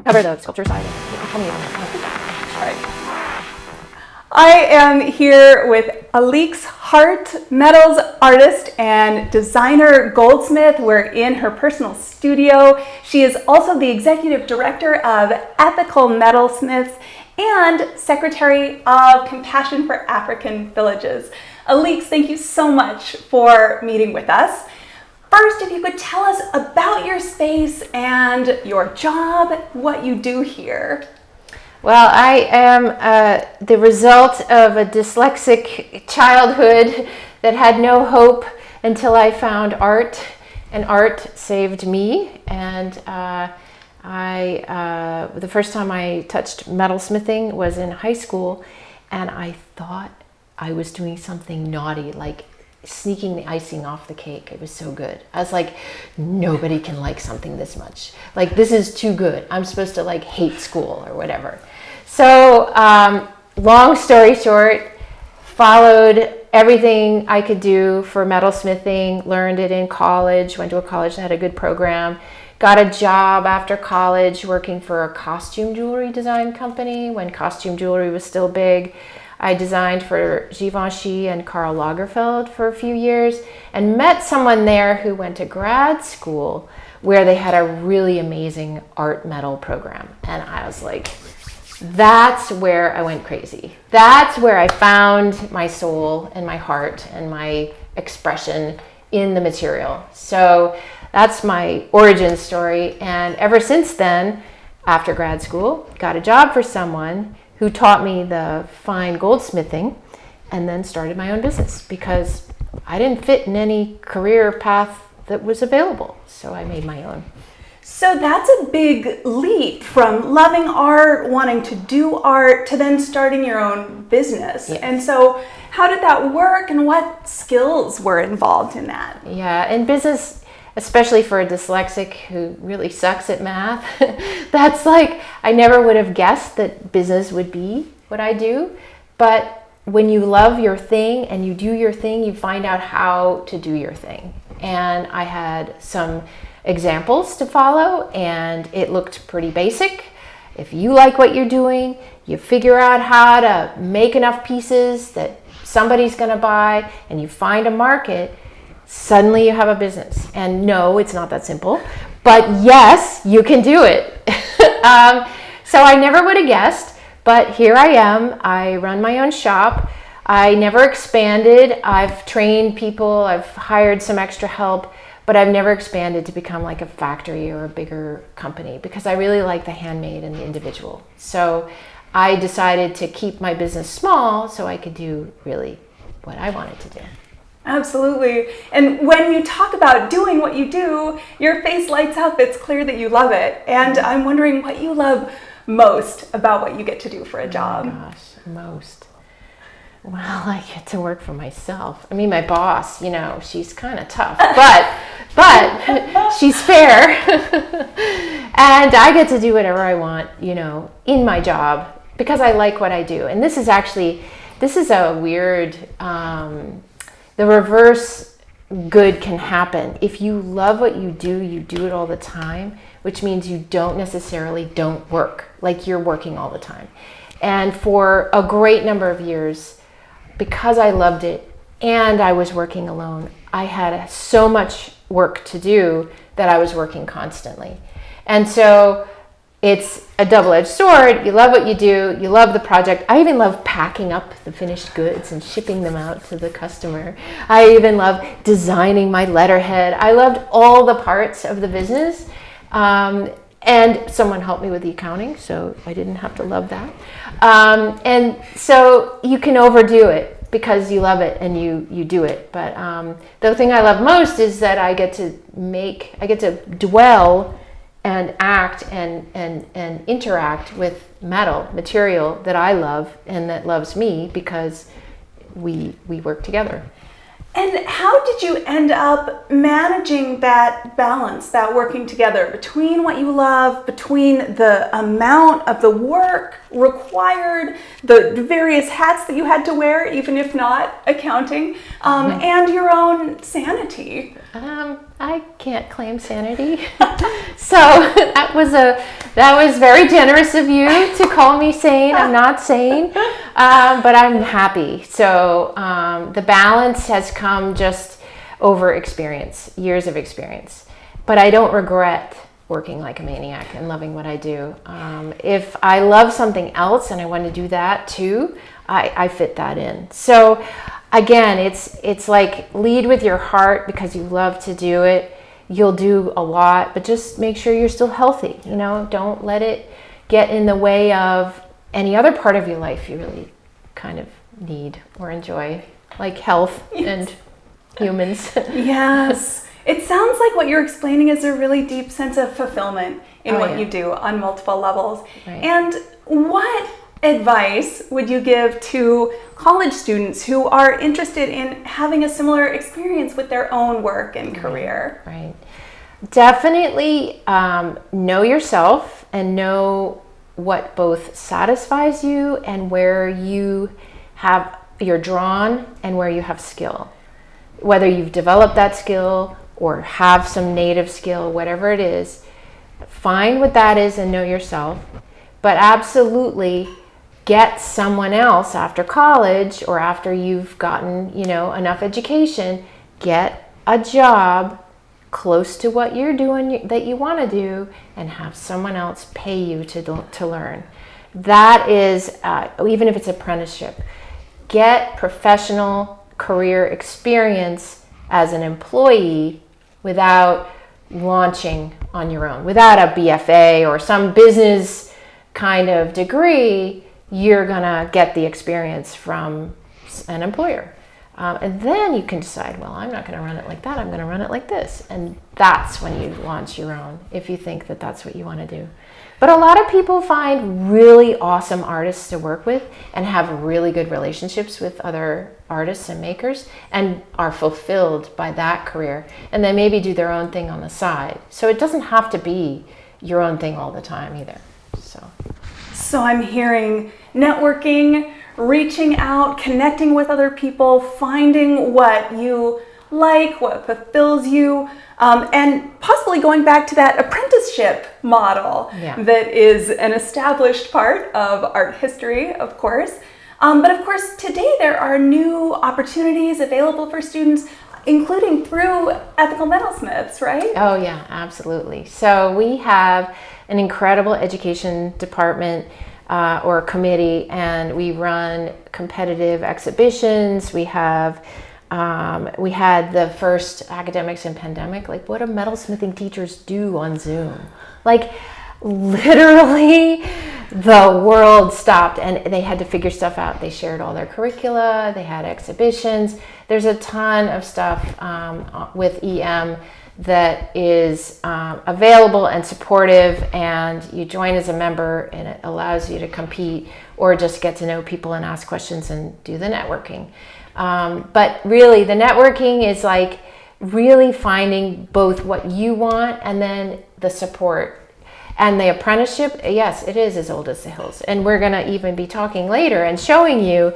Cover the sculpture side. Tell me. All right. I am here with Alexandra Hart, metals artist and designer goldsmith. We're in her personal studio. She is also the executive director of Ethical Metalsmiths and secretary of Compassion for African Villages. Alexandra, thank you so much for meeting with us. First, if you could tell us about your space and your job, what you do here. Well, I am the result of a dyslexic childhood that had no hope until I found art, and art saved me. And the first time I touched metalsmithing was in high school, and I thought I was doing something naughty, like sneaking the icing off the cake. It was so good. I was like, nobody can like something this much. Like, this is too good. I'm supposed to like hate school or whatever. So long story short, followed everything I could do for metalsmithing, learned it in college, went to a college that had a good program, got a job after college working for a costume jewelry design company when costume jewelry was still big. I designed for Givenchy and Karl Lagerfeld for a few years and met someone there who went to grad school where they had a really amazing art metal program. And I was like, that's where I went crazy. That's where I found my soul and my heart and my expression in the material. So that's my origin story. And ever since then, after grad school, got a job for someone who taught me the fine goldsmithing, and then started my own business because I didn't fit in any career path that was available. So I made my own. So that's a big leap from loving art, wanting to do art, to then starting your own business. Yes. And so how did that work, and what skills were involved in that? Yeah, in business, especially for a dyslexic who really sucks at math, that's like, I never would have guessed that business would be what I do. But when you love your thing and you do your thing, you find out how to do your thing. And I had some examples to follow, and it looked pretty basic. If you like what you're doing, you figure out how to make enough pieces that somebody's gonna buy, and you find a market, suddenly you have a business. And no, it's not that simple, but yes, you can do it. So I never would have guessed, but here I am. I run my own shop. I never expanded. I've trained people, I've hired some extra help, but I've never expanded to become like a factory or a bigger company because I really like the handmade and the individual. So I decided to keep my business small so I could do really what I wanted to do. Absolutely. And when you talk about doing what you do, your face lights up. It's clear that you love it. And I'm wondering what you love most about what you get to do for a job. Oh my gosh, most. Well, I get to work for myself. I mean, my boss, you know, she's kind of tough, but she's fair. And I get to do whatever I want, you know, in my job because I like what I do. And this is a weird, the reverse good can happen. If you love what you do it all the time, which means you don't work like you're working all the time. And for a great number of years, because I loved it and I was working alone, I had so much work to do that I was working constantly. And so it's a double-edged sword. You love what you do. You love the project. I even love packing up the finished goods and shipping them out to the customer. I even love designing my letterhead. I loved all the parts of the business. And someone helped me with the accounting, so I didn't have to love that. And so you can overdo it because you love it and you do it. But the thing I love most is that I get to dwell and act and interact with material that I love and that loves me, because we work together. And how did you end up managing that balance, that working together between what you love, between the amount of the work required, the various hats that you had to wear, even if not accounting, and your own sanity? I can't claim sanity. So that was very generous of you to call me sane. I'm not sane, but I'm happy. So the balance has come just over experience, years of experience. But I don't regret working like a maniac and loving what I do. If I love something else and I want to do that too, I fit that in. So again, it's like lead with your heart, because you love to do it. You'll do a lot, but just make sure you're still healthy. Don't let it get in the way of any other part of your life you really kind of need or enjoy, like health and humans. Yes. It sounds like what you're explaining is a really deep sense of fulfillment in what you do on multiple levels. Right. And what advice would you give to college students who are interested in having a similar experience with their own work and career? Right. Definitely know yourself and know what both satisfies you and where you're drawn and where you have skill. Whether you've developed that skill or have some native skill, whatever it is, find what that is and know yourself. But absolutely get someone else after college or after you've gotten, enough education, get a job close to what you're doing that you want to do, and have someone else pay you to learn. That is, even if it's apprenticeship, get professional career experience as an employee without launching on your own. Without a BFA or some business kind of degree, you're gonna get the experience from an employer. And then you can decide, well, I'm not gonna run it like that, I'm gonna run it like this. And that's when you launch your own, if you think that that's what you wanna do. But a lot of people find really awesome artists to work with and have really good relationships with other artists and makers and are fulfilled by that career. And they maybe do their own thing on the side. So it doesn't have to be your own thing all the time either. So I'm hearing networking, reaching out, connecting with other people, finding what you like, what fulfills you, and possibly going back to that apprenticeship model that is an established part of art history, of course. But of course, today there are new opportunities available for students, including through Ethical Metalsmiths, right? Oh yeah, absolutely. So we have an incredible education department or committee, and we run competitive exhibitions. We had the first academics in pandemic. Like, what do metalsmithing teachers do on Zoom? Like, literally the world stopped and they had to figure stuff out. They shared all their curricula, they had exhibitions. There's a ton of stuff with EM that is available and supportive, and you join as a member and it allows you to compete or just get to know people and ask questions and do the networking. But really the networking is like really finding both what you want and then the support. And the apprenticeship, yes, it is as old as the hills. And we're gonna even be talking later and showing you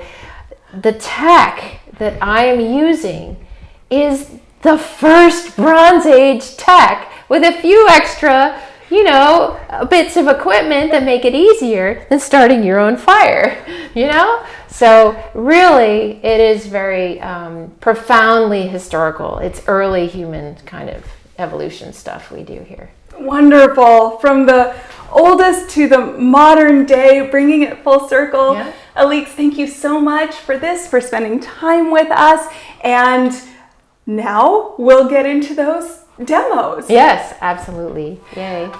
the tech that I am using is the first Bronze Age tech with a few extra, bits of equipment that make it easier than starting your own fire, So really, it is very profoundly historical. It's early human kind of evolution stuff we do here. Wonderful. From the oldest to the modern day, bringing it full circle. Yeah. Alex, thank you so much for this, for spending time with us. And now we'll get into those demos. Yes, absolutely. Yay.